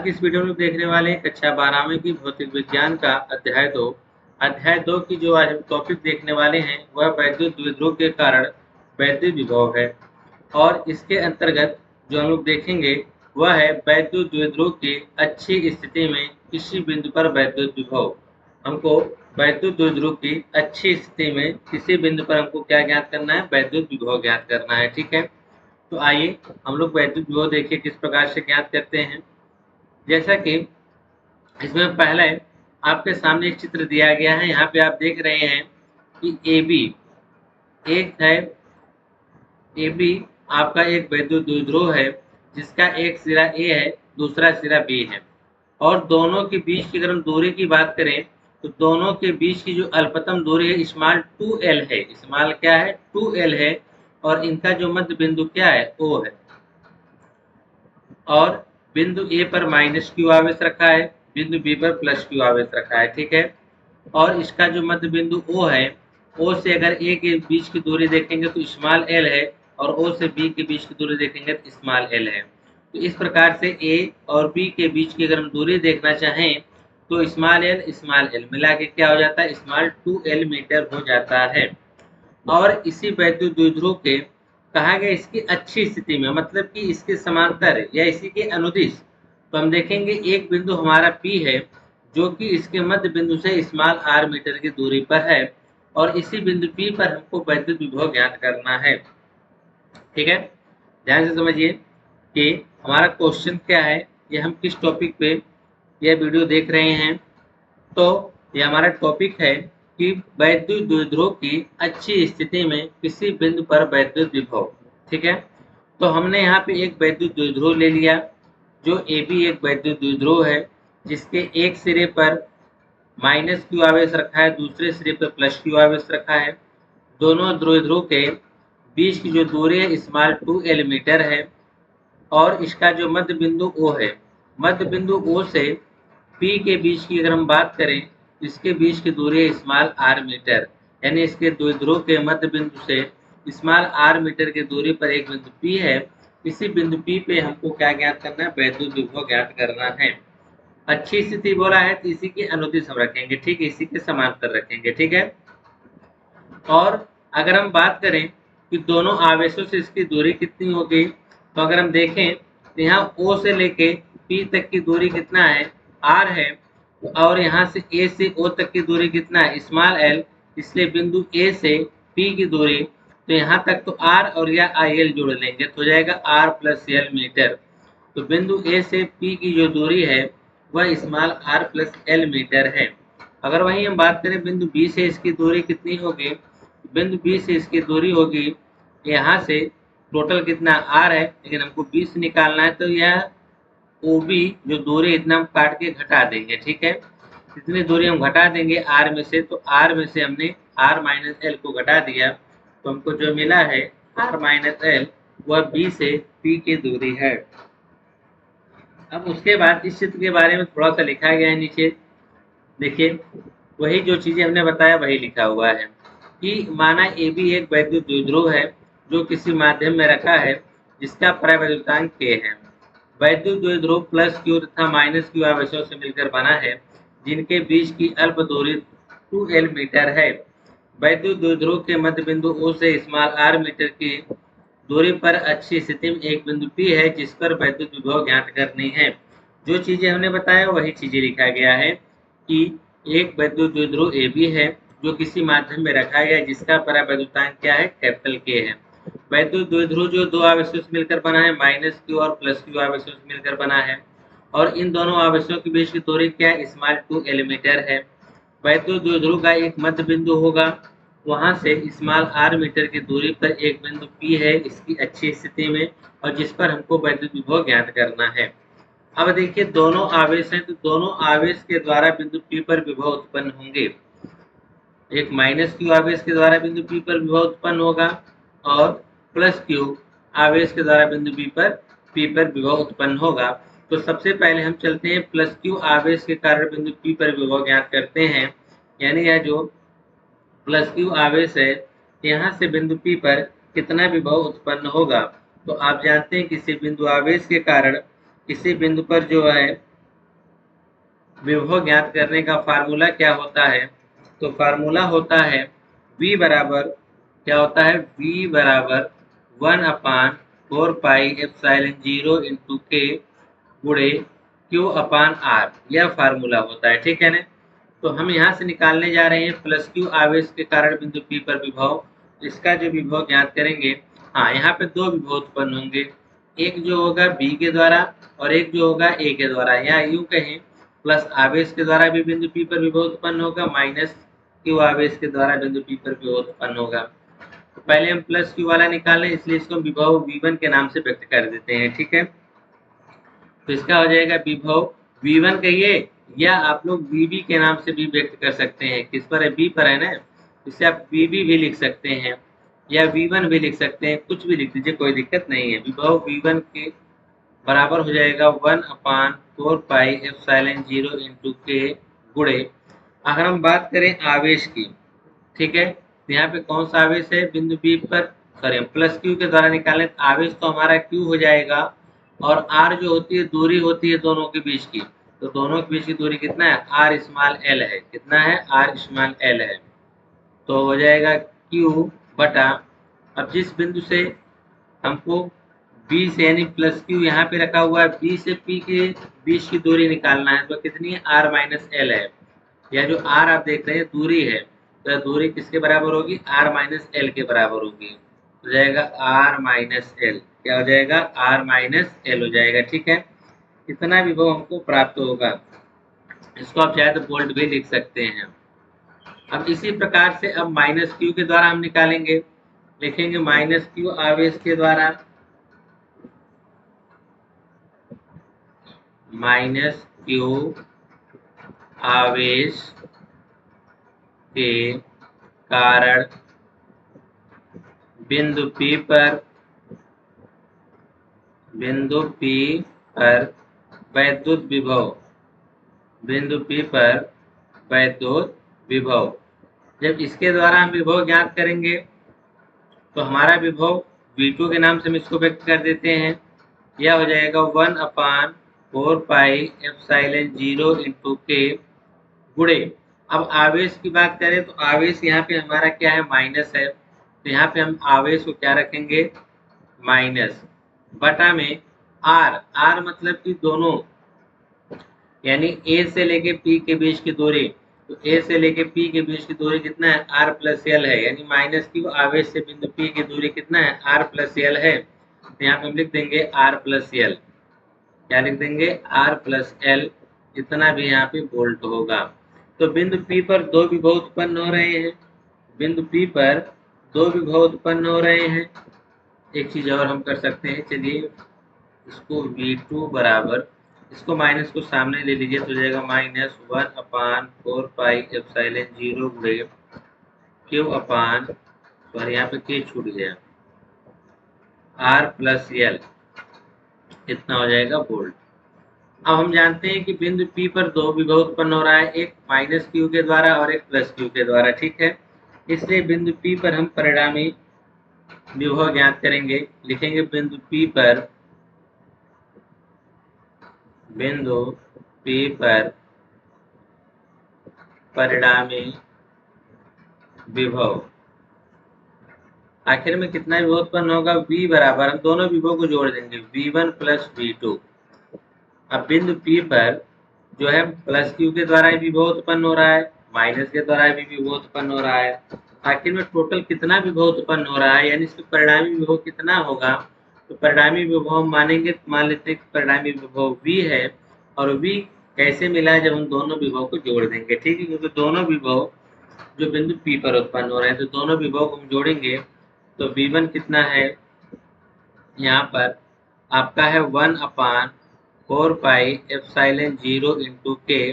आज की इस वीडियो में देखने वाले हैं कक्षा 12वीं की भौतिक विज्ञान का अध्याय 2 की जो आज हम टॉपिक देखने वाले हैं वह वैद्युत द्विध्रुव के कारण वैद्युत विभव है। और इसके अंतर्गत जो हम लोग देखेंगे वह है वैद्युत द्विध्रुव की अच्छी स्थिति में किसी बिंदु पर वैद्युत विभव। हमको वैद्युत द्विध्रुव की अच्छी स्थिति में किसी बिंदु पर हमको क्या ज्ञात करना है, वैद्युत विभव ज्ञात करना है। ठीक है, तो आइए हम लोग वैद्युत विभव देखिए किस प्रकार से ज्ञात करते हैं। जैसा कि इसमें पहले आपके सामने एक चित्र दिया गया है, यहाँ पे आप देख रहे हैं कि AB आपका एक वैद्युत द्विध्रुव है जिसका एक सिरा A है, दूसरा सिरा B है। और दोनों के बीच की अगर हम दूरी की बात करें तो दोनों के बीच की जो अल्पतम दूरी है स्मॉल 2l है। स्मॉल क्या है, 2l है। और इनका जो मध्य बिंदु क्या है, O है। और बिंदु A पर -q आवेश रखा है, बिंदु B पर +q आवेश रखा है। ठीक है, और इसका जो मध्य बिंदु O है, O से अगर A के बीच की दूरी देखेंगे तो स्मॉल l है, और O से B के बीच की दूरी देखेंगे तो स्मॉल l है। तो इस प्रकार से A और B के बीच की अगर हम दूरी देखना चाहें तो स्मॉल l मिला के क्या हो जाता है, स्मॉल 2l मीटर हो जाता है। और इसी वैद्युत द्विध्रुव के कहा गया इसकी अच्छी स्थिति में, मतलब कि इसके समांतर या इसी के अनुदिश, तो हम देखेंगे एक बिंदु हमारा P है जो कि इसके मध्य बिंदु से स्मॉल r मीटर की दूरी पर है, और इसी बिंदु P पर हमको वैद्युत विभव ज्ञात करना है। ठीक है, ध्यान से समझिए कि हमारा क्वेश्चन क्या है, ये हम किस टॉपिक पे यह वीडियो देख रहे हैं। तो ये हमारा टॉपिक है कि वैद्युत द्विध्रुव की अच्छी स्थिति में किसी बिंदु पर वैद्युत विभव। ठीक है, तो हमने यहाँ पे एक वैद्युत द्विध्रुव ले लिया जो AB एक वैद्युत द्विध्रुव है जिसके एक सिरे पर -q आवेश रखा है, दूसरे सिरे पर +q आवेश रखा है। दोनों द्विध्रुव के बीच की जो दूरी है स्मॉल 2l मीटर है। और इसका जो मध्य बिंदु O है, मध्य बिंदु O से P के बीच की अगर हम बात करें, इसके बीच की दूरी है स्मॉल r मीटर, यानी इसके द्विध्रुव के मध्य बिंदु से स्मॉल r मीटर की दूरी पर एक बिंदु P है। इसी बिंदु P पे हमको क्या ज्ञात करना है, वैद्युत विभव ज्ञात करना है। अच्छी स्थिति बोला है तो इसी के अनुदिश हम रखेंगे, ठीक है, इसी के समांतर रखेंगे। ठीक है, और अगर हम बात करें कि दोनों आवेशों से इसकी दूरी कितनी होगी, तो अगर हम देखें तो यहाँ O से लेके P तक की दूरी कितना है, R है। और यहाँ से A से O तक की दूरी कितना है, स्मॉल l, इसलिए बिंदु A से P की दूरी, तो यहाँ तक तो R और या IL जोड़ लेंगे तो हो जाएगा R + L मीटर। तो बिंदु A से P की जो दूरी है वह स्मॉल r + l मीटर है। अगर वहीं हम बात करें बिंदु B से इसकी दूरी कितनी होगी, बिंदु B से इसकी दूरी होगी, यहाँ से टोटल कितना r है लेकिन हमको B से निकालना है, तो यह OB जो दूरी इतना हम काट के घटा देंगे। ठीक है, इतनी दूरी हम घटा देंगे r में से, तो r में से हमने r - l को घटा दिया, तो हमको जो मिला है r - l वह B से P की दूरी है। अब उसके बाद इस चित्र के बारे में थोड़ा सा लिखा गया है नीचे, देखिए वही जो चीजें हमने बताया वही लिखा हुआ है कि माना AB एक वैद्युत द्विध्रुव है जो किसी माध्यम में रखा है जिसका परावैद्युतांक K है। वैद्युत द्विध्रुव +q तथा -q आवेशों से मिलकर बना है जिनके बीच की अल्प दूरी 2l मीटर है। वैद्युत द्विध्रुव के मध्य बिंदु O से स्मॉल r मीटर की दूरी पर अच्छी स्थिति में एक बिंदु P है जिस पर वैद्युत विभव ज्ञात करनी है। जो चीजें हमने बताया वही चीजें लिखा गया है कि एक वैद्युत द्विध्रुव AB है जो किसी माध्यम में रखा गया जिसका परावैद्युतांक क्या है, K है। वैद्युत द्विध्रुव जो दो आवेशों से मिलकर बना है, -q और +q आवेशों से मिलकर बना है, और इन दोनों आवेशों के बीच की दूरी क्या है, स्मॉल 2l मीटर है। वैद्युत द्विध्रुव का एक मध्य बिंदु होगा, वहां से स्मॉल r मीटर की दूरी पर एक बिंदु P है इसकी अच्छी स्थिति में, और जिस पर हमको वैद्युत विभव ज्ञात करना है। अब देखिए दोनों आवेश हैं तो दोनों आवेश के द्वारा बिंदु P पर विभव उत्पन्न होंगे। एक -q आवेश के द्वारा बिंदु P पर विभव उत्पन्न होगा और +q आवेश के द्वारा बिंदु P पर विभव उत्पन्न होगा। तो सबसे पहले हम चलते हैं +q आवेश के कारण बिंदु P पर विभव ज्ञात करते हैं, यानी यह जो +q आवेश है यहाँ से बिंदु P पर कितना विभव उत्पन्न होगा। तो आप जानते हैं किसी बिंदु आवेश के कारण किसी बिंदु पर जो है विभव ज्ञात करने का फार्मूला क्या होता है? तो फार्मूला होता है V बराबर, क्या होता है, V बराबर 1/4πε0 इंटू के गुणे Q अपान R, यह फार्मूला होता है, ठीक है ना। तो हम यहाँ से निकालने जा रहे हैं प्लस क्यू आवेश के कारण बिंदु P पर विभव। इसका जो विभव ज्ञात करेंगे, हाँ यहाँ पे दो विभव उत्पन्न होंगे, एक जो होगा B के द्वारा और एक जो होगा A के द्वारा। यहाँ यूं कहें प्लस आवेश के द्वारा भी बिंदु P पर विभव उत्पन्न होगा, माइनस क्यू आवेश के द्वारा बिंदु P पर विभव उत्पन्न होगा। तो पहले हम प्लस क्यू वाला निकालें, इसलिए इसको विभव V1 के नाम से व्यक्त कर देते हैं, ठीक है। तो इसका हो जाएगा विभव V1 कहिए, या आप लोग VB के नाम से भी व्यक्त कर सकते हैं। किस पर है? B पर है ना, इसे आप VB भी लिख सकते हैं या V1 भी लिख सकते हैं, कुछ भी लिख दीजिए, कोई दिक्कत नहीं है। विभव V1 के बराबर हो जाएगा 1/4πε0 इंटू के गुणे, अगर हम बात करें आवेश की, ठीक है, तो यहाँ पे कौन सा आवेश है बिंदु बी पर, सॉरी हम प्लस क्यू के द्वारा निकालें, आवेश तो हमारा क्यू हो जाएगा, और आर जो होती है दूरी होती है दोनों के बीच की, तो दोनों के बीच की दूरी कितना है, आर स्मॉल एल है, कितना है, आर स्मॉल एल है, तो हो जाएगा क्यू बटा, अब जिस बिंदु से हमको बी से यानी प्लस क्यू यहाँ पे रखा हुआ है, बी से पी के बीच की दूरी निकालना है, तो कितनी है, आर माइनस एल है, या जो आर आप देख रहे हैं दूरी है, तो दूरी किसके बराबर होगी, आर माइनस एल के बराबर होगी, हो जाएगा आर माइनस एल, क्या हो जाएगा, आर माइनस एल हो जाएगा, ठीक है। इतना विभव हमको प्राप्त होगा, इसको आप चाहे तो वोल्ट भी लिख सकते हैं। अब इसी प्रकार से अब माइनस क्यू के द्वारा हम निकालेंगे, लिखेंगे माइनस क्यू आवेश के द्वारा, माइनस क्यू आवेश के कारण बिंदु P पर वैद्युत विभव, बिंदु P पर वैद्युत विभव। जब इसके द्वारा हम विभव ज्ञात करेंगे तो हमारा विभव V2 के नाम से हम इसको व्यक्त कर देते हैं, यह हो जाएगा 1/4πε0 इंटू के गुणे, अब आवेश की बात करें तो आवेश यहाँ पे हमारा क्या है, माइनस है, तो यहाँ पे हम आवेश को क्या रखेंगे, माइनस, बटा में आर, आर मतलब कि दोनों, यानी ए से लेके पी के बीच की दूरी, तो ए से लेके पी के बीच की दूरी कितना है, आर प्लस एल है, यानी माइनस क्यू आवेश से बिंदु पी की दूरी कितना है, आर प्लस एल है, तो यहाँ पे हम लिख देंगे आर प्लस एल, क्या लिख देंगे, आर प्लस एल, इतना भी यहाँ पे वोल्ट होगा। तो बिंदु P पर दो विभव उत्पन्न हो रहे हैं, बिंदु P पर दो विभव उत्पन्न हो रहे हैं। एक चीज और हम कर सकते हैं, चलिए इसको V2 बराबर, इसको माइनस को सामने ले लीजिए, तो जाएगा -1/4πε0 गुणे Q अपान, सॉरी यहाँ पे K छूट गया, R प्लस एल, इतना हो जाएगा वोल्ट। अब हम जानते हैं कि बिंदु P पर दो विभव उत्पन्न हो रहा है, एक माइनस क्यू के द्वारा और एक प्लस क्यू के द्वारा, ठीक है। इसलिए बिंदु P पर हम परिणामी विभव ज्ञात करेंगे, लिखेंगे बिंदु P पर परिणामी विभव, आखिर में कितना विभव उत्पन्न होगा, V बराबर, हम दोनों विभव को जोड़ देंगे, V1 प्लस V2। अब बिंदु P पर जो है प्लस क्यू के द्वारा विभव उत्पन्न हो रहा है, माइनस के द्वारा भी विभव उत्पन्न हो रहा है, आखिर में टोटल कितना विभव उत्पन्न हो रहा है, यानी इसका परिणामी विभव कितना होगा, तो परिणामी विभव हम मानेंगे, मान लेते हैं कि परिणामी विभव V है, और V कैसे मिला है, जब हम दोनों विभव को जोड़ देंगे, ठीक है, क्योंकि दोनों विभव जो बिंदु P पर उत्पन्न हो रहे हैं, तो दोनों विभव को हम जोड़ेंगे, तो V1 कितना है, यहाँ पर आपका है 1/4πε0 इंटू के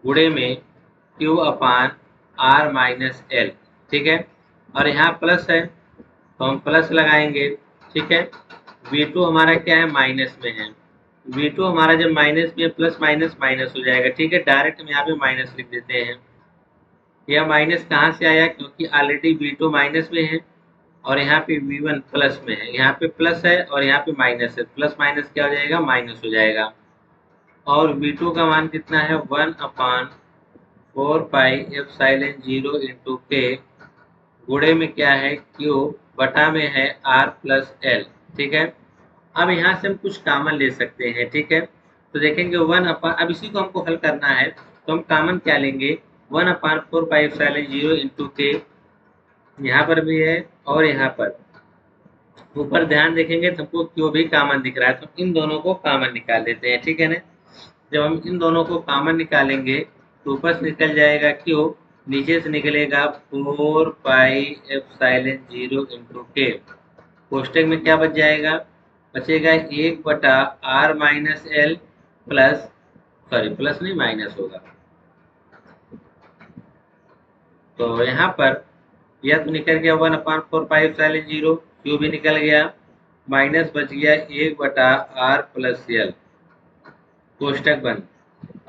गुणे में Q अपान R माइनस एल, ठीक है, और यहाँ प्लस है तो हम प्लस लगाएंगे, ठीक है। V2 हमारा क्या है, माइनस में है, V2 हमारा जब माइनस में, प्लस माइनस माइनस हो जाएगा, ठीक है, डायरेक्ट हम यहाँ पे माइनस लिख देते हैं। यह माइनस कहाँ से आया, क्योंकि ऑलरेडी V2 माइनस में है और यहाँ पे V1 प्लस में है, यहाँ पे प्लस है और यहाँ पे माइनस है, प्लस माइनस क्या हो जाएगा, माइनस हो जाएगा। और V2 का मान कितना है 1/4πε0 इंटू के गुणे में क्या है Q बटा में है R प्लस L। ठीक है, अब यहाँ से हम कुछ कॉमन ले सकते हैं। ठीक है, तो देखेंगे 1/, अब इसी को हमको हल करना है तो हम कॉमन क्या लेंगे 1/4πε0 इंटू के, यहाँ पर भी है और यहाँ पर ऊपर ध्यान देखेंगे तो हमको क्यों भी कॉमन दिख रहा है, तो इन दोनों को कॉमन निकाल देते हैं। ठीक है ना, जब हम इन दोनों को कॉमन निकालेंगे तो ऊपर से निकल जाएगा क्यों, नीचे से निकलेगा 4πε0 इंटू के, कोष्टक में क्या बच जाएगा, बचेगा 1/r minus L plus, sorry plus नहीं माइनस होगा, तो यहाँ पर यह तो निकल गया 1/4πε0, क्यू भी निकल गया, माइनस बच गया 1/r प्लस एल, कोष्टक बंद।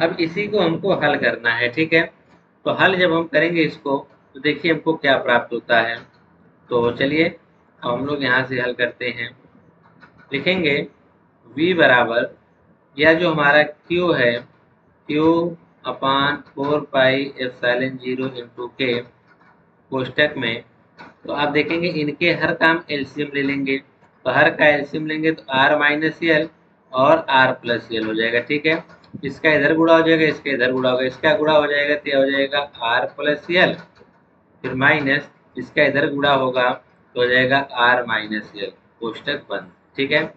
अब इसी को हमको हल करना है। ठीक है, तो हल जब हम करेंगे इसको तो देखिए हमको क्या प्राप्त होता है। तो चलिए अब हम लोग यहाँ से हल करते हैं, लिखेंगे v बराबर, यह जो हमारा q है q/4πε0 इंटू के कोष्टक में, तो आप देखेंगे इनके हर काम एलसीएम ले लेंगे, तो हर का एलसीएम लेंगे तो r माइनस एल और r प्लस एल हो जाएगा। ठीक है, इसका इधर गुणा हो जाएगा, इसका इधर गुणा होगा, इसका गुणा हो जाएगा तो हो जाएगा r प्लस एल, फिर माइनस इसका इधर गुणा होगा तो हो जाएगा r माइनस एल, कोष्टक बंद। ठीक है,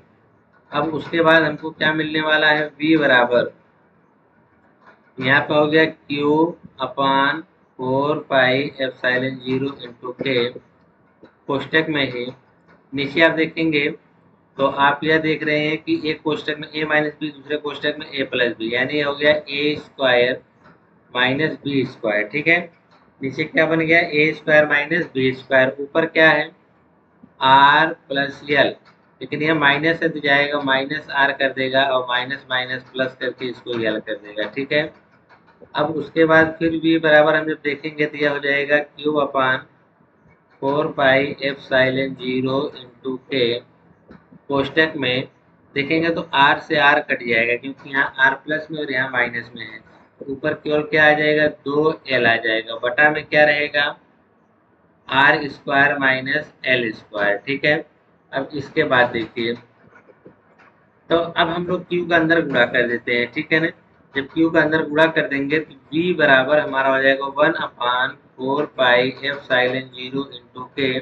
अब उसके बाद हमको क्या मिलने वाला है, v बराबर, यहाँ पे हो गया q/4πε0 इंटू के कोष्टक में ही, नीचे आप देखेंगे तो आप यह देख रहे हैं कि एक कोष्टक में a माइनस बी, दूसरे कोष्टक में a प्लस बी, यानी हो गया a square minus B square. ठीक है, नीचे क्या बन गया a square minus B square, ऊपर क्या है r प्लस एल, लेकिन यह माइनस है तो जाएगा माइनस r कर देगा और माइनस माइनस प्लस करके इसको एल कर देगा। ठीक है, अब उसके बाद फिर भी बराबर हम जब देखेंगे तो यह हो जाएगा q/4πε0 इंटू के कोष्टक में, देखेंगे तो r से r कट जाएगा क्योंकि यहाँ r प्लस में और यहाँ माइनस में है, ऊपर केवल क्या आ जाएगा 2l आ जाएगा, बटा में क्या रहेगा r square minus L square. ठीक है, अब इसके बाद देखिए, तो अब हम लोग q का अंदर गुणा कर देते हैं। ठीक है ना, जब q का अंदर गुणा कर देंगे तो v बराबर हमारा हो जाएगा 1/4πε0 इंटू के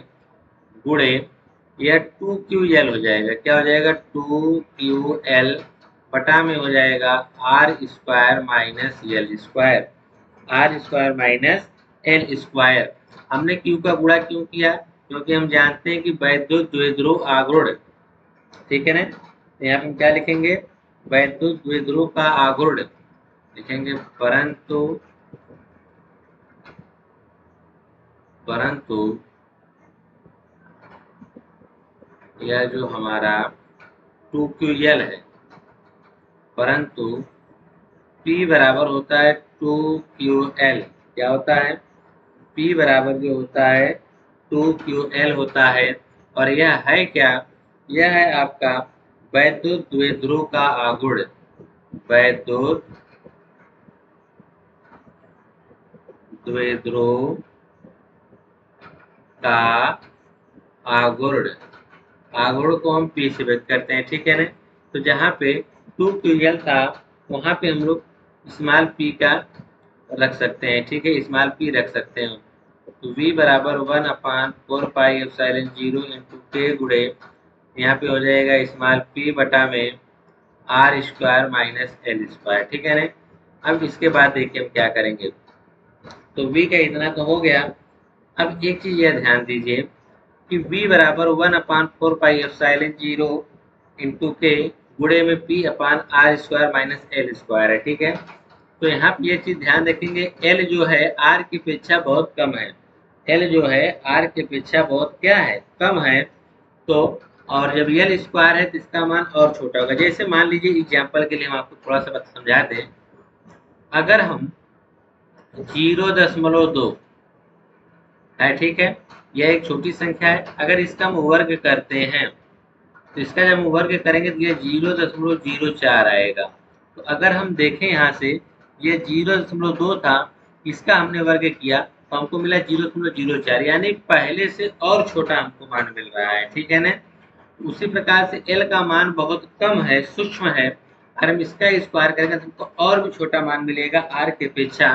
गुणे यह 2ql हो जाएगा, क्या हो जाएगा 2ql, बटा में हो जाएगा r square minus L square, r square minus L square. हमने q का गुणा क्यों किया, क्योंकि हम जानते हैं कि वैद्युत द्विध्रुव आघूर्ण। ठीक है ना, यहाँ पे हम क्या लिखेंगे, वैद्युत द्विध्रुव का आघूर्ण लिखेंगे, परंतु यह जो हमारा 2ql है, परंतु P बराबर होता है 2ql, क्या होता है P बराबर जो होता है 2ql होता है, और यह है क्या, यह है आपका वैद्युत द्विध्रुव का आघूर्ण, वैद्युत द्विध्रुव का आघूर्ण, आघूर्ण को हम P से व्यक्त करते हैं। ठीक है ना, तो जहाँ पे 2ql था वहाँ पे हम लोग स्मॉल p का रख सकते हैं। ठीक है, स्मॉल p रख सकते हैं, तो v बराबर 1/4πε0 इंटू के गुणे यहाँ पे हो जाएगा स्मॉल p बटा में r square minus L square. ठीक है ना, अब इसके बाद देखिए हम क्या करेंगे, तो v का इतना तो हो गया। अब एक चीज यह ध्यान दीजिए कि v बराबर 1/4πε0 इंटू के गुणे में p अपान r square minus L square है। ठीक है, तो यहाँ पे ये चीज ध्यान रखेंगे, l जो है r की अपेक्षा बहुत कम है, l जो है r की अपेक्षा बहुत क्या है, कम है, तो और जब l स्क्वायर है तो इसका मान और छोटा होगा। जैसे मान लीजिए एग्जाम्पल के लिए हम आपको थोड़ा सा समझा दें, अगर हम 0.2 है, ठीक है, यह एक छोटी संख्या है, अगर इसका हम वर्ग करते हैं तो इसका जब हम वर्ग करेंगे तो यह 0.04 आएगा, तो अगर हम देखें यहाँ से, ये 0.2 था, इसका हमने वर्ग किया तो हमको मिला 0.04, यानी पहले से और छोटा हमको मान मिल रहा है, ठीक है ना। उसी प्रकार से L का मान बहुत कम है, सूक्ष्म है, अगर हम इसका स्क्वायर करेंगे तो हमको और भी छोटा मान मिलेगा R के अपेक्षा।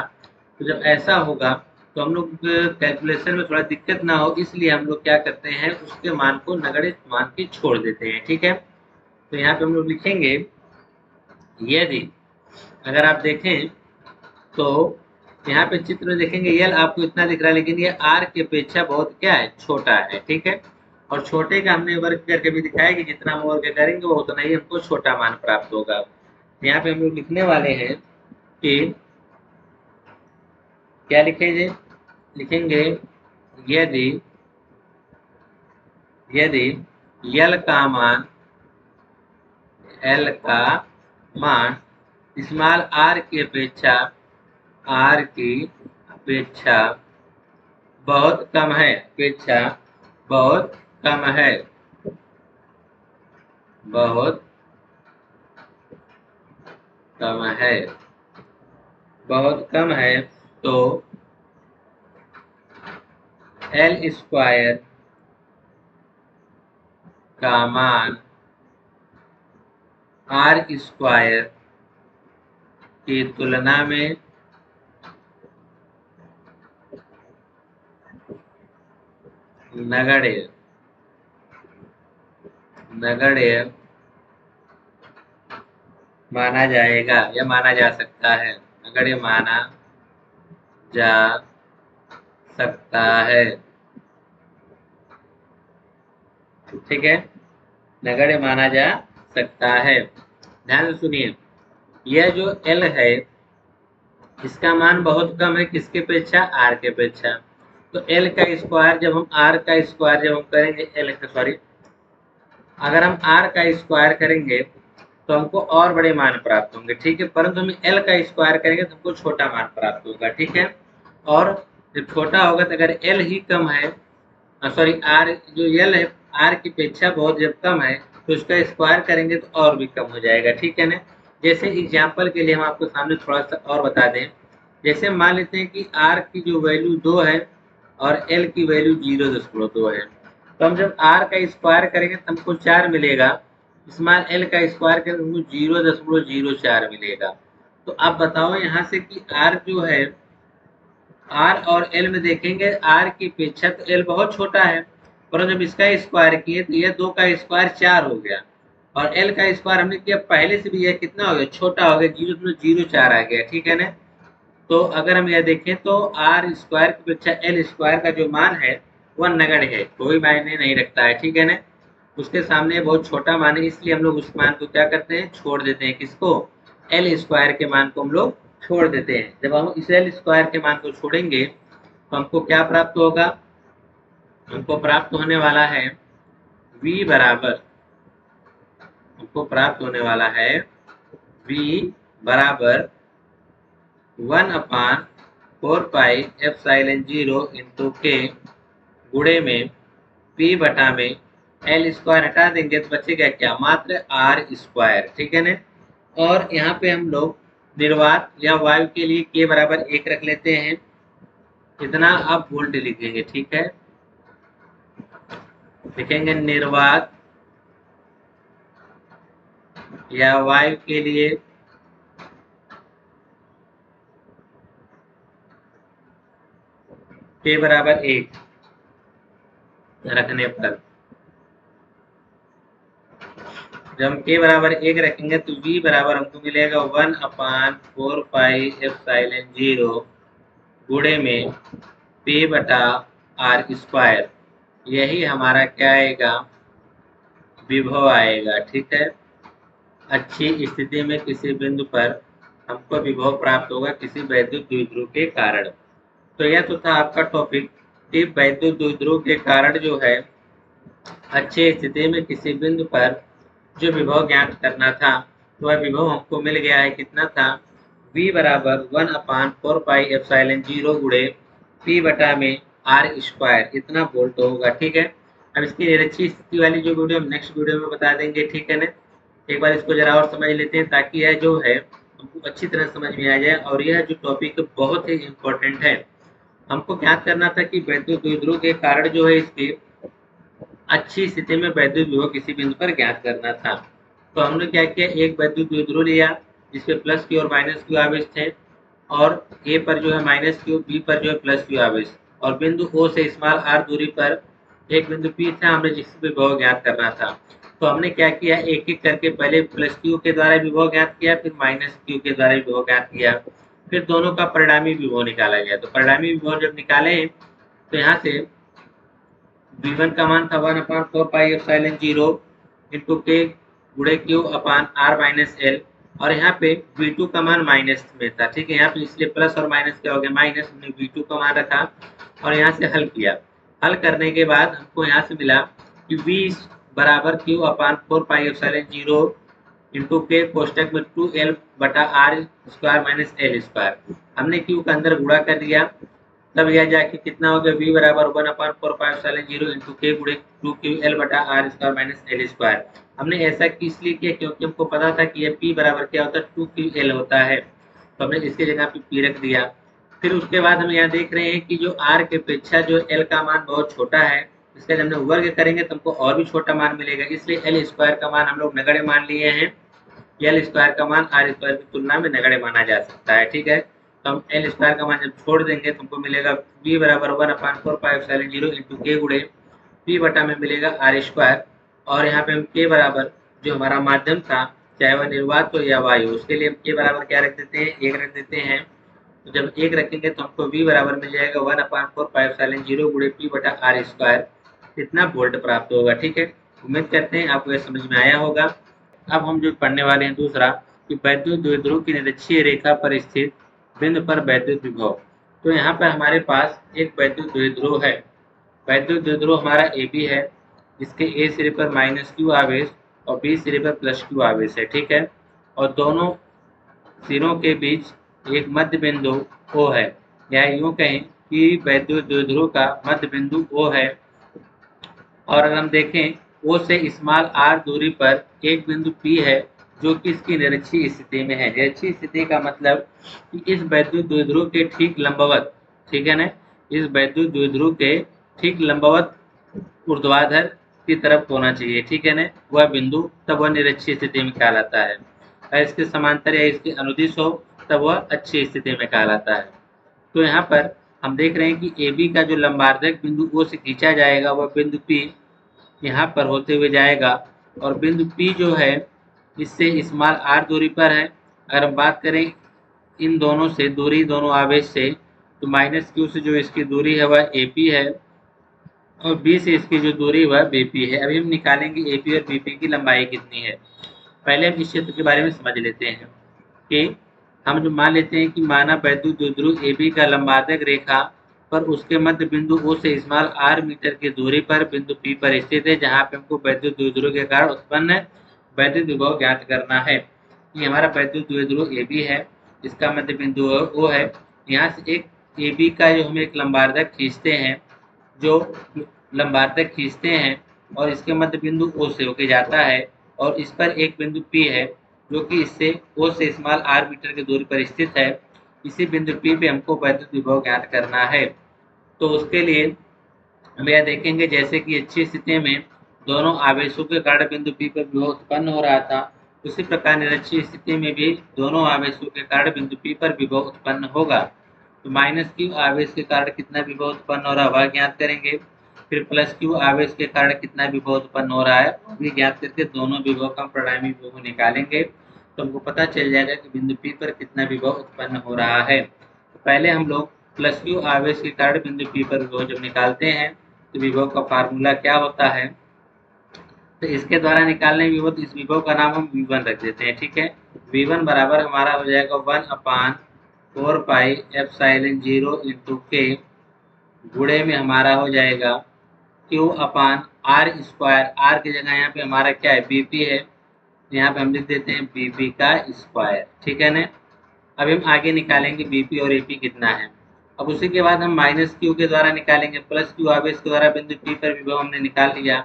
तो जब ऐसा होगा तो हम लोग कैलकुलेशन में थोड़ा दिक्कत ना हो, इसलिए हम लोग क्या करते हैं, उसके मान को नगण्य मान के छोड़ देते हैं, ठीक है। तो यहाँ पे हम लोग लिखेंगे, यदि अगर आप देखें तो यहाँ पे चित्र में देखेंगे L आपको इतना दिख रहा है, लेकिन ये R की अपेक्षा बहुत क्या है, छोटा है, ठीक है। और छोटे का हमने वर्ग करके भी दिखाया कि जितना हम वर्ग करेंगे वो उतना ही हमको छोटा मान प्राप्त होगा। यहाँ पे हम लोग लिखने वाले हैं कि क्या लिखेंगे, लिखेंगे यदि यदि L का मान स्मॉल r की अपेक्षा बहुत कम है, बहुत कम है, बहुत कम है, बहुत कम है, तो L स्क्वायर का मान R स्क्वायर की तुलना में नगण्य माना जाएगा या माना जा सकता है, नगण्य माना जा सकता है, ठीक है, नगण्य माना जा सकता है। ध्यान से सुनिए, यह जो L है इसका मान बहुत कम है, किसके अपेक्षा, R के अपेक्षा। तो L का स्क्वायर जब हम R का स्क्वायर जब हम करेंगे, अगर हम R का स्क्वायर करेंगे तो हमको और बड़े मान प्राप्त होंगे, ठीक है, परंतु हम L का स्क्वायर करेंगे तो हमको छोटा मान प्राप्त होगा, ठीक है। और जब छोटा होगा तो अगर L ही कम है, सॉरी R जो L है R की अपेक्षा बहुत जब कम है तो उसका स्क्वायर करेंगे तो और भी कम हो जाएगा, ठीक है ना। जैसे एग्जाम्पल के लिए हम आपको सामने थोड़ा सा और बता दें, जैसे मान लेते हैं कि R की जो वैल्यू 2 है और L की वैल्यू 0.2 है, तो हम जब R का स्क्वायर करेंगे तो हमको 4 मिलेगा, स्मॉल L का स्क्वायर करेंगे हमको 0.04 मिलेगा। तो आप बताओ यहाँ से कि R जो है, R और L में देखेंगे R की अपेक्षा तो L बहुत छोटा है, परंतु जब इसका स्क्वायर किए तो यह 2 का स्क्वायर 4 हो गया, और L का स्क्वायर हमने किया पहले से भी, यह कितना हो गया, छोटा हो गया, 0.04 आ गया, ठीक है ना। तो अगर हम यह देखें तो R स्क्वायर की अपेक्षा L स्क्वायर का जो मान है वह नगण्य है, कोई मायने नहीं रखता है, ठीक है ना। उसके सामने बहुत छोटा मान है, इसलिए हम लोग उस मान को क्या करते हैं, छोड़ देते हैं, किसको, L स्क्वायर के मान को हम लोग छोड़ देते हैं। जब हम इस L स्क्वायर के मान को छोड़ेंगे तो हमको क्या प्राप्त होगा, हमको प्राप्त होने वाला है V बराबर, हमको प्राप्त होने वाला है V बराबर 1/4πε0 इंटू K गुणे में P बटा में L स्क्वायर हटा देंगे तो बचेगा क्या, मात्र R स्क्वायर, ठीक है ना। और यहाँ पे हम लोग निर्वात या वायु के लिए K बराबर 1 रख लेते हैं, इतना आप वोल्ट लिखेंगे, ठीक है, लिखेंगे निर्वात या वायु के लिए K बराबर 1 रखने पर, जब हम K बराबर 1 रखेंगे तो V बराबर हमको मिलेगा 1/4πε0 गुणे में P बटा R स्क्वायर, यही हमारा क्या आएगा, विभव आएगा, ठीक है। अच्छी स्थिति में किसी बिंदु पर हमको विभव प्राप्त होगा किसी वैद्युत द्विध्रुव के कारण। तो यह तो था आपका टॉपिक कि वैद्युत द्विध्रुव के कारण जो है अच्छी स्थिति में किसी बिंदु पर जो विभव ज्ञात करना था, तो वह विभव हमको मिल गया है, कितना था, V बराबर 1/4πε0 गुणे P बटा में R स्क्वायर, इतना वोल्ट होगा, ठीक है। अब इसकी निरक्षीय स्थिति वाली जो वीडियो हम नेक्स्ट वीडियो में बता देंगे, ठीक है ना। एक बार इसको जरा और समझ लेते हैं ताकि यह जो है हमको अच्छी तरह समझ में आ जाए। और यह जो टॉपिक बहुत ही इम्पोर्टेंट है। हमको ज्ञात करना था कि वैद्युत द्विध्रुव के कारण जो है इसकी अच्छी स्थिति में वैद्युत विभव किसी बिंदु पर ज्ञात करना था। तो हमने क्या किया, एक वैद्युत द्विध्रुव लिया जिसपे प्लस क्यू और माइनस क्यू आवेश थे, और ए पर जो है माइनस क्यू, बी पर जो है प्लस क्यू आवेश, और बिंदु ओ से स्मॉल आर दूरी पर एक बिंदु पी था, हमें जिससे विभव ज्ञात करना था। तो हमने क्या किया, एक एक करके पहले प्लस क्यू के द्वारा विभव ज्ञात किया, फिर माइनस क्यू के द्वारा विभव ज्ञात किया, फिर दोनों का परिणामी विभव निकाला गया। तो परिणामी विभव जब निकाले तो यहाँ से V1 का मान था 1/4 पाई एप्सिलॉन 0 इंटू के गुणे Q upon R minus L, और यहाँ पे V2 का मान माइनस में था। ठीक है, यहाँ पे इसलिए प्लस और माइनस क्या हो गया, माइनस। हमने V2 का मान रखा और यहाँ से हल किया। हल करने के बाद हमको यहाँ से मिला कि V बराबर Q upon 4 pi epsilon 0 into के कोष्टक में 2L बटा R square minus L square. हमने क्यू का अंदर गुणा कर दिया, तब यह जाके कितना हो गया, V बराबर 1/4 पाई एप्सिलॉन 0 इंटू के गुणे 2QL बटा R square minus L square. हमने ऐसा इसलिए किया क्योंकि हमको पता था कि यह P बराबर क्या होता है, 2QL होता है, तो हमने इसके जगह पे P रख दिया। फिर उसके बाद हम यहाँ देख रहे हैं कि जो R के अपेक्षा जो L का मान बहुत छोटा है, इसका जब हम वर्ग करेंगे तो हमको और भी छोटा मान मिलेगा, इसलिए L स्क्वायर का मान हम लोग नगण्य मान लिए हैं। L स्क्वायर का मान R स्क्वायर की तुलना में नगण्य माना जा सकता है। ठीक है, तो हम L स्क्वायर का मान जब छोड़ देंगे तो हमको मिलेगा V बराबर 1/4 पाई एप्सिलॉन 0 इंटू के गुणे P बटा में मिलेगा आर स्क्वायर, और यहाँ पे हम K बराबर जो हमारा माध्यम था, चाहे वह निर्वात हो या वायु, उसके लिए हम K बराबर क्या रख देते हैं, 1 रख देते हैं। तो जब 1 रखेंगे तो हमको V बराबर मिल जाएगा 1/4 पाई एप्सिलॉन 0 गुणे P बटा आर स्क्वायर, इतना वोल्ट प्राप्त होगा। ठीक है, उम्मीद करते हैं आपको यह समझ में आया होगा। अब हम जो पढ़ने वाले हैं दूसरा, कि वैद्युत द्विध्रुव की निरक्षीय रेखा पर स्थित बिंदु पर वैद्युत विभव। तो यहाँ पर हमारे पास एक वैद्युत द्विध्रुव है। वैद्युत द्विध्रुव हमारा AB है, जिसके A सिरे पर माइनस क्यू आवेश और B सिरे पर प्लस क्यू आवेश है। ठीक है, और दोनों सिरों के बीच एक मध्य बिंदु O है, या यूं कहें कि वैद्युत द्विध्रुव का मध्य बिंदु O है। और अगर हम देखें O से स्मॉल r दूरी पर एक बिंदु P है, जो कि इसकी निरक्षीय स्थिति में है। निरक्षीय स्थिति का मतलब कि इस वैद्युत द्विध्रुव के ठीक लंबवत, ठीक है ना, इस वैद्युत द्विध्रुव के ठीक लंबवत ऊर्ध्वाधर की तरफ होना चाहिए। ठीक है ना, वह बिंदु, तब वह निरक्षीय स्थिति में कहलाता है। अगर इसके समांतर या इसके अनुदिश हो तब वह अच्छी स्थिति में कहलाता है। तो यहाँ पर हम देख रहे हैं कि AB का जो लंबार्धक बिंदु O से खींचा जाएगा, वह बिंदु P यहाँ पर होते हुए जाएगा, और बिंदु P जो है इससे स्मॉल r दूरी पर है। अगर हम बात करें इन दोनों से दूरी, दोनों आवेश से, तो माइनस Q से जो इसकी दूरी है वह AP है, और B से इसकी जो दूरी वह BP है। अभी हम निकालेंगे AP और BP की लंबाई कितनी है। पहले हम इस क्षेत्र के बारे में समझ लेते हैं कि हम जो मान लेते हैं कि माना वैद्युत द्विध्रुव AB का लंबार्धक रेखा पर उसके मध्य बिंदु O से स्मॉल r मीटर की दूरी पर बिंदु P पर स्थित है, जहां पे हमको वैद्युत द्विध्रुव के कारण उत्पन्न वैद्युत विभव ज्ञात करना है। ये हमारा वैद्युत द्विध्रुव AB है, इसका मध्य बिंदु O है। यहाँ से एक AB का जो हम एक लंबार्धक खींचते हैं, जो लंबार्धक खींचते हैं और इसके मध्य बिंदु O से होके जाता है, और इस पर एक बिंदु P है जो कि इससे O से स्मॉल r मीटर की दूरी पर स्थित है। इसी बिंदु P पे हमको वैद्युत विभव ज्ञात करना है। तो उसके लिए हम यह देखेंगे, जैसे कि अच्छी स्थिति में दोनों आवेशों के कारण बिंदु P पर विभव उत्पन्न हो रहा था, उसी प्रकार निरक्षीय स्थिति में भी दोनों आवेशों के कारण बिंदु P पर विभव उत्पन्न होगा। तो माइनस Q आवेश के कारण कितना विभव उत्पन्न हो रहा है वह ज्ञात करेंगे, फिर प्लस Q आवेश के कारण कितना विभव उत्पन्न हो रहा है वह भी ज्ञात करके दोनों विभव का परिणामी विभव निकालेंगे, तो हमको पता चल जाएगा कि बिंदु P पर कितना विभव उत्पन्न हो रहा है। तो पहले हम लोग प्लस Q आवेश के कारण बिंदु P पर विभव जब निकालते हैं तो विभव का फार्मूला क्या होता है, तो इसके द्वारा निकालने विभव, तो इस विभव का नाम हम V1 रख देते हैं। ठीक है, V1 बराबर हमारा हो जाएगा 1/4 पाई एप्सिलॉन 0 इंटू के गुणे में हमारा हो जाएगा Q upon R square. R की जगह यहाँ पे हमारा क्या है, BP है, यहाँ पे हम लिख देते हैं BP का स्क्वायर। ठीक है ना, अभी हम आगे निकालेंगे BP और AP कितना है। अब उसी के बाद हम माइनस Q के द्वारा निकालेंगे, प्लस Q आवेश के द्वारा बिंदु P पर विभव हमने निकाल लिया,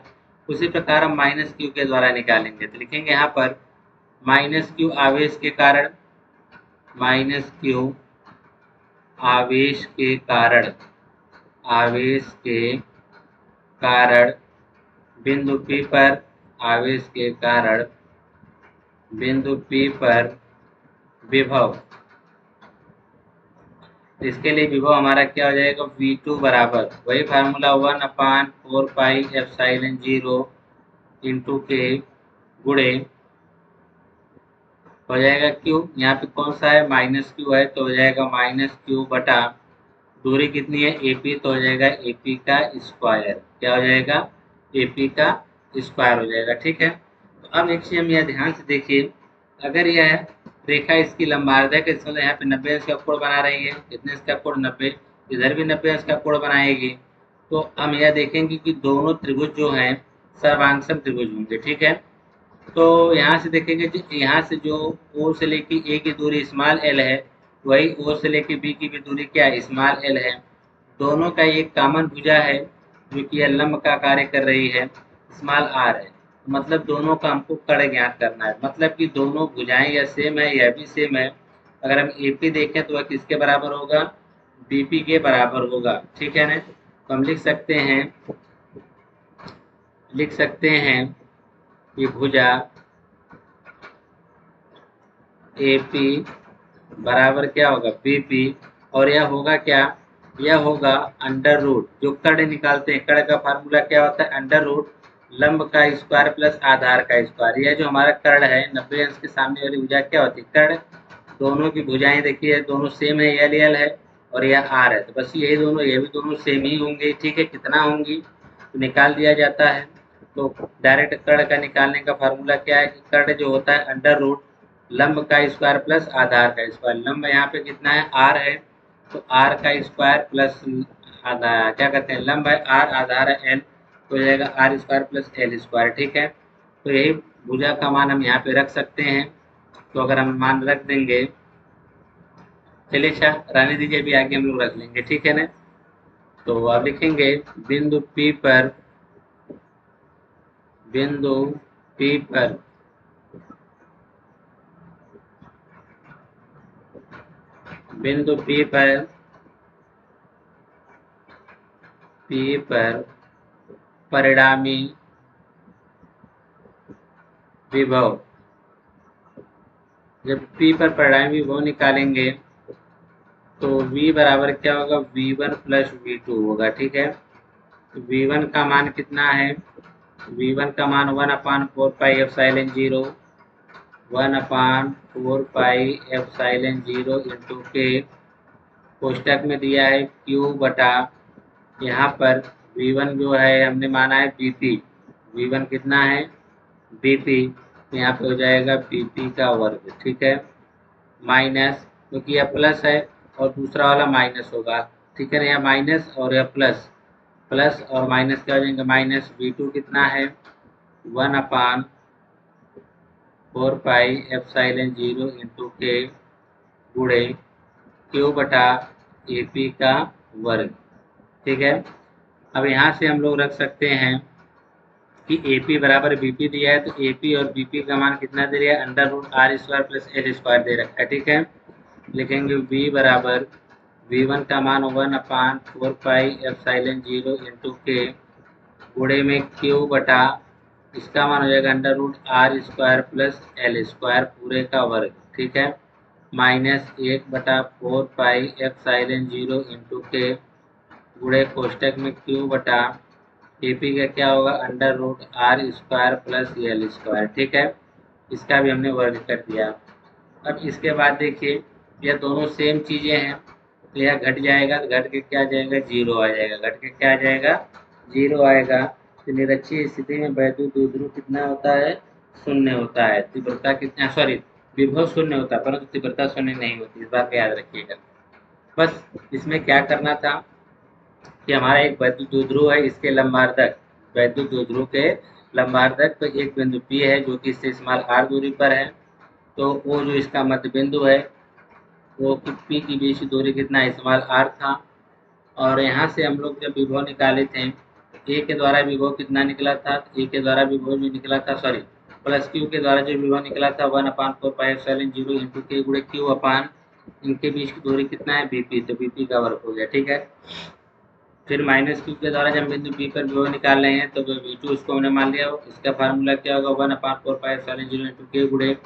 उसी प्रकार हम माइनस Q के द्वारा निकालेंगे। तो लिखेंगे यहाँ पर माइनस Q आवेश के कारण माइनस क्यू आवेश के कारण बिंदु P पर आवेश के कारण बिंदु P पर विभव। इसके लिए विभव हमारा क्या हो जाएगा, V2 बराबर वही फार्मूला 1/4πε0 इंटू के गुणे हो जाएगा Q। यहाँ पे कौन सा है, माइनस Q है, तो हो जाएगा माइनस Q बटा दूरी कितनी है AP, तो हो जाएगा AP का स्क्वायर। क्या हो जाएगा, AP का स्क्वायर हो जाएगा। ठीक है, तो अब एक चीज हम यह ध्यान से देखिए, अगर यह रेखा इसकी लंबार्धक है, इसका यहाँ पे 90 अंश का कोण बना रही है, कितने अंश का कोण, 90, इधर भी 90 अंश का कोण बनाएगी। तो हम यह देखेंगे कि दोनों त्रिभुज जो हैं सर्वांगसम त्रिभुज होंगे। ठीक है, तो यहाँ से देखेंगे, यहाँ से जो O से लेके A की दूरी स्मॉल l है, वही O से लेके B की भी दूरी क्या है, स्मॉल l है। दोनों का एक कॉमन भुजा है जो कि यह लंब का कार्य कर रही है, स्मॉल r है। मतलब दोनों का हमको कर्ण ज्ञात करना है, मतलब कि दोनों भुजाएं यह सेम है, यह भी सेम है। अगर हम AP देखें तो वह किसके बराबर होगा, BP के बराबर होगा। ठीक है ना, तो हम लिख सकते हैं कि भुजा AP बराबर क्या होगा, BP, और यह होगा क्या, यह होगा अंडर रूट, जो कर्ण निकालते हैं, कर्ण का फार्मूला क्या होता है, अंडर रूट लंब का स्क्वायर प्लस आधार का स्क्वायर। यह जो हमारा कर्ण है 90 अंश के सामने वाली भुजा क्या होती है, कर्ण। दोनों की भुजाएं देखिए दोनों सेम है, एल है और यह आर है, तो बस यही दोनों, ये भी दोनों सेम ही होंगे। ठीक है, कितना होंगी तो निकाल दिया जाता है। तो डायरेक्ट कर्ण का निकालने का फार्मूला क्या है कि कर्ण जो होता है अंडर रूट लंब का स्क्वायर प्लस आधार का स्क्वायर। लंब यहाँ पे कितना है, आर है, तो आर का स्क्वायर प्लस आधार, क्या कहते हैं, लंब है आर, आधार है एल, तो हो जाएगा R square plus L square. ठीक है, तो यही भुजा का मान हम यहाँ पे रख सकते हैं। तो अगर हम मान रख देंगे, चलिए अच्छा रहने दीजिए, अभी आगे हम लोग रख लेंगे। ठीक है ना, तो अब लिखेंगे बिंदु P पर बिंदु P पर परिणामी विभव, जब P पर परिणामी विभव निकालेंगे तो V बराबर क्या होगा, V1 प्लस V2 होगा। ठीक है, तो V1 का मान कितना है, V1 का मान 1/4πε0 1/4πε0 इंटू के कोष्टक में दिया है Q बटा, यहाँ पर V1 जो है हमने माना है BP, V1 कितना है BP, तो यहाँ पे हो जाएगा BP का वर्ग। ठीक है, माइनस, क्योंकि यह प्लस है और दूसरा वाला माइनस होगा। ठीक है ना, यह माइनस और यह प्लस, प्लस और माइनस क्या हो जाएंगे, माइनस। V2 कितना है 1/4πε0 इंटू के गुणे Q बटा AP का वर्ग। ठीक है, अब यहाँ से हम लोग रख सकते हैं कि AP बराबर BP दिया है, तो AP और BP का मान कितना दे रहा है, under root R square plus L square दे रखा है। ठीक है, लिखेंगे V बराबर V1 का मान 1/4πε0 इंटू के गुणे में Q बटा, इसका मान हो जाएगा under root R square plus L square पूरे का वर्ग। ठीक है, माइनस 1/4πε0 इंटू के गुणे कोष्टक में Q बटा AP का क्या होगा, under root R square plus L square. ठीक है, इसका भी हमने वर्ग कर दिया। अब इसके बाद देखिए, यह दोनों सेम चीज़ें हैं, तो यह घट जाएगा, तो घट के क्या आ जाएगा, जीरो आ जाएगा, घट के क्या आ जाएगा, जीरो आएगा। तो निरक्षीय स्थिति में वैद्युत द्विध्रुव कितना होता है, शून्य होता है। तीव्रता कितना, सॉरी, विभव शून्य होता है, परंतु तीव्रता शून्य नहीं होती, इस बात का याद रखिएगा। बस इसमें क्या करना था कि हमारा एक वैद्युत द्विध्रुव है, इसके लंबार्धक, वैद्युत द्विध्रुव के लंबार्धक तो एक बिंदु P है जो कि इससे स्मॉल r दूरी पर है, तो वो जो इसका मध्य बिंदु है वो P की बीच की दूरी कितना है, स्मॉल r था। और यहाँ से हम लोग जब विभव निकाले थे, A के द्वारा विभव कितना निकला था, A के द्वारा विभव जो निकला था, प्लस Q के द्वारा जो विभव निकला था 1/4πε0 इंटू के गुणे Q अपान इनके बीच की दूरी कितना है बीपी, तो बीपी का वर्ग हो गया। ठीक है, फिर माइनस क्यू के द्वारा जब बिंदु बी पर विभव निकाल रहे हैं तो V2 उसको हमने मान लिया। इसका फार्मूला क्या होगा 1/4πε0 के गुणे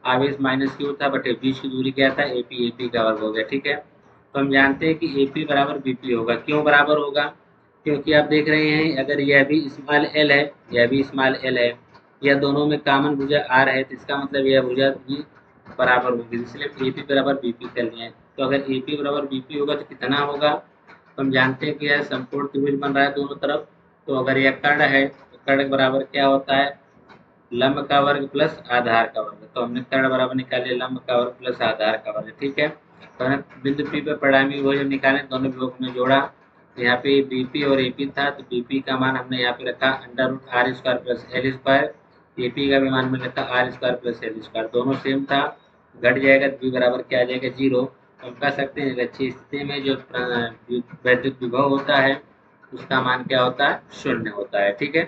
आवेश माइनस क्यू था बटे बीच की दूरी क्या था एपी, एपी का वर्ग हो गया। ठीक है, तो हम जानते हैं कि एपी बराबर बीपी होगा। क्यों बराबर होगा, क्योंकि आप देख रहे हैं अगर यह भी स्मॉल एल है, यह भी स्मॉल एल है, यह दोनों में कॉमन भुजा आर है, तो इसका मतलब यह भुजा भी बराबर होगी, इसलिए एपी बराबर बीपी कर लिया है। तो अगर एपी बराबर बीपी होगा तो कितना होगा, तो हम जानते हैं कि यह समकोण त्रिभुज बन रहा है दोनों तरफ। तो अगर यह कर्ण है तो कर्ण बराबर क्या होता है लंब का वर्ग प्लस आधार का वर्ग। तो हमने कर्ण बराबर निकाले लंब का वर्ग प्लस आधार का वर्ग। ठीक है, तो हमने बिंदु पी पे परिणामी विभव जब निकाले दोनों विभव में जोड़ा, तो यहाँ पे बीपी और एपी था, तो बीपी का मान हमने यहाँ पे रखा √r² प्लस l², एपी का भी मान में रखा r² प्लस l², दोनों सेम था, घट जाएगा तो बी बराबर क्या आ जाएगा 0। तो हम कह सकते हैं लक्ष्य स्थिति में जो वैद्युत विभव होता है उसका मान क्या होता है 0 होता है। ठीक है,